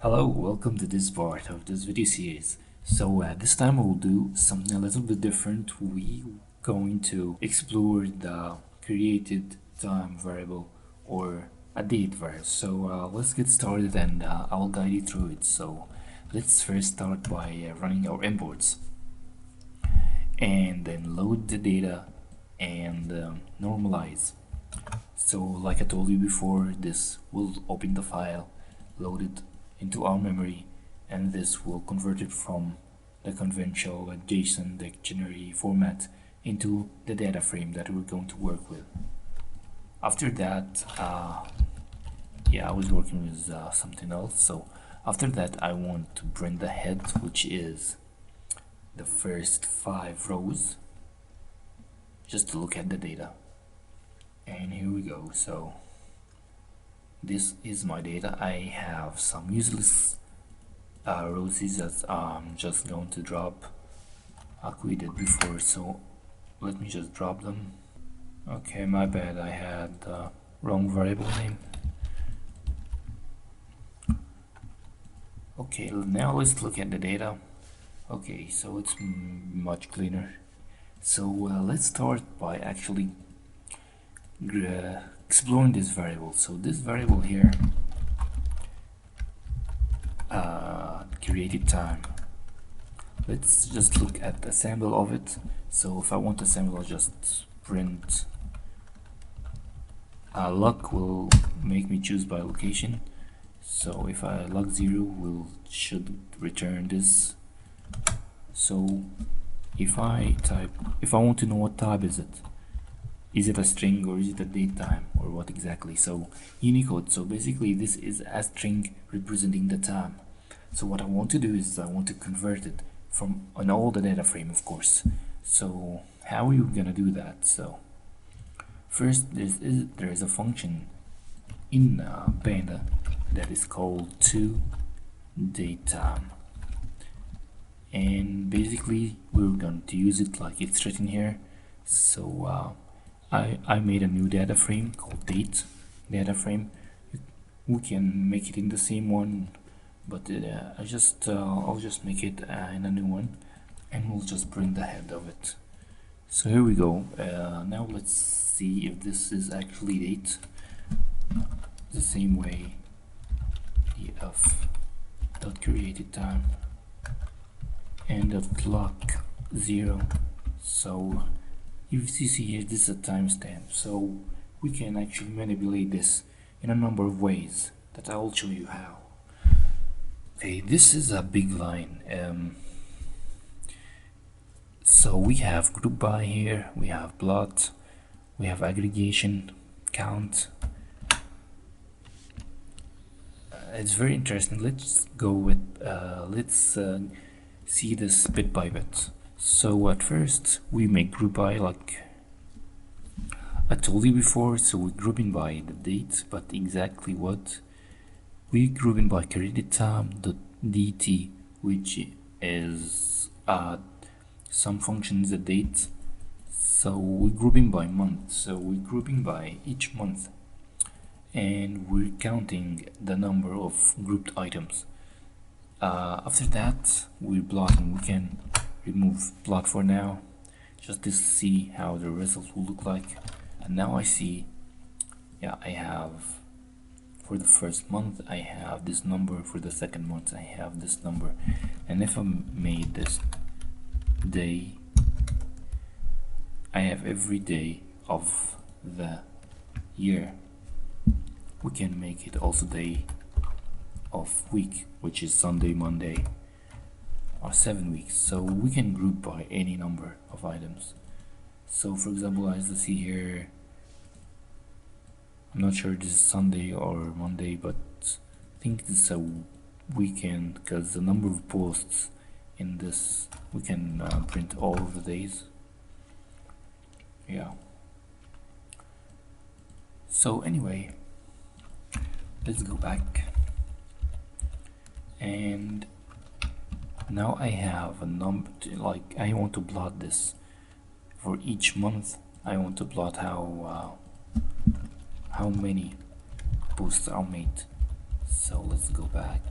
Hello, welcome to this part of this video series. So this time we'll do something a little bit different. We're going to explore the created time variable or a date variable. So let's get started and I'll guide you through it. So let's first start by running our imports and then load the data and normalize. So like I told you before, this will open the file, load it into our memory, and this will convert it from the conventional JSON dictionary format into the data frame that we're going to work with. After that, I was working with something else. So after that, I want to print the head, which is the first 5 rows, just to look at the data. And here we go. So this is my data. I have some useless rows that I'm just going to drop like we did before, so let me just drop them. Okay, my bad, I had the wrong variable name. Okay, now let's look at the data. Okay, so it's much cleaner. So let's start by actually exploring this variable. So this variable here, created time, let's just look at a sample of it. So if I want a sample, I'll just print luck will make me choose by location. So if I luck 0 should return this. So if I want to know what type is it a string or is it a date time or what exactly? So Unicode, so basically this is a string representing the time. So what I want to do is I want to convert it from an older data frame, of course. So how are you gonna do that? So first there is a function in Panda that is called toDateTime, and basically we're going to use it like it's written here. So I made a new data frame called date data frame. We can make it in the same one, but I'll just make it in a new one, and we'll just print the head of it. So here we go. Now let's see if this is actually date. The same way, df dot created time and dot luck 0. So if you see here, this is a timestamp, so we can actually manipulate this in a number of ways that I will show you how. Okay, this is a big line. So we have group by here, we have plot, we have aggregation, count. It's very interesting. Let's go with let's see this bit by bit. So at first we make group by like I told you before. So we're grouping by the date, but exactly what? We're grouping by created time.dt, which is some function is a date. So we're grouping by month, so we're grouping by each month, and we're counting the number of grouped items. After that we're plotting. We can remove plot for now just to see how the result will look like. And now I see, I have for the first month I have this number, for the second month I have this number, and if I made this day, I have every day of the year. We can make it also day of week, which is Sunday, Monday, or 7 weeks. So we can group by any number of items. So for example, as you see here, I'm not sure this is Sunday or Monday, but I think this is a weekend because the number of posts in this, we can print all of the days. So anyway, let's go back, and now I have a number like I want to plot this for each month. I want to plot how many posts are made. So let's go back.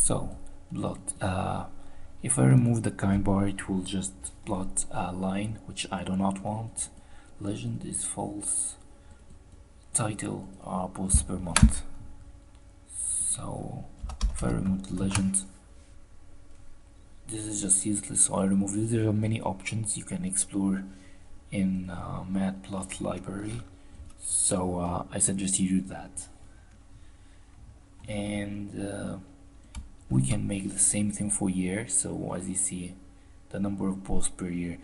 So plot, if I remove the kind bar, it will just plot a line, which I do not want. Legend is false. Title, posts per month. So if I remove the legend, this is just useless, so I remove it. There are many options you can explore in matplot library, so I suggest you do that. And we can make the same thing for year. So as you see, the number of posts per year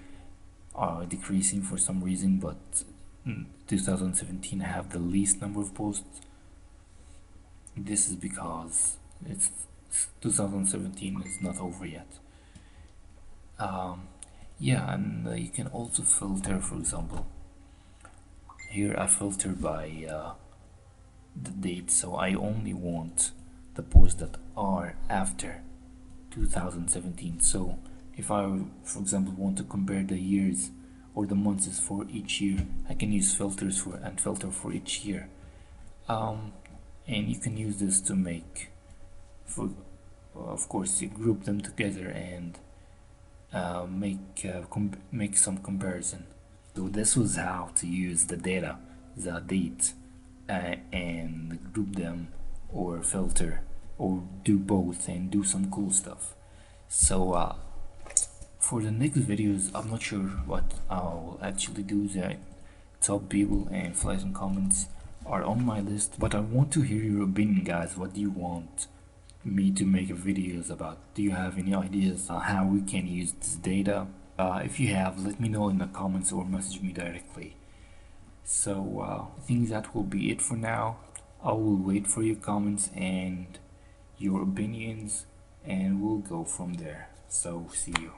are decreasing for some reason, but 2017 have the least number of posts. This is because it's 2017 is not over yet. Yeah, and you can also filter. For example, here I filter by the date, so I only want the posts that are after 2017. So if I, for example, want to compare the years or the months for each year, I can use filters for and filter for each year. And you can use this to make, for of course, you group them together and make some comparison. So this was how to use the data, the date, and group them or filter or do both and do some cool stuff. So for the next videos, I'm not sure what I'll actually do. The top people and flags and comments are on my list, but I want to hear your opinion, guys. What do you want me to make videos about? Do you have any ideas on how we can use this data? If you have, let me know in the comments or message me directly. So I think that will be it for now. I will wait for your comments and your opinions, and we'll go from there. So see you.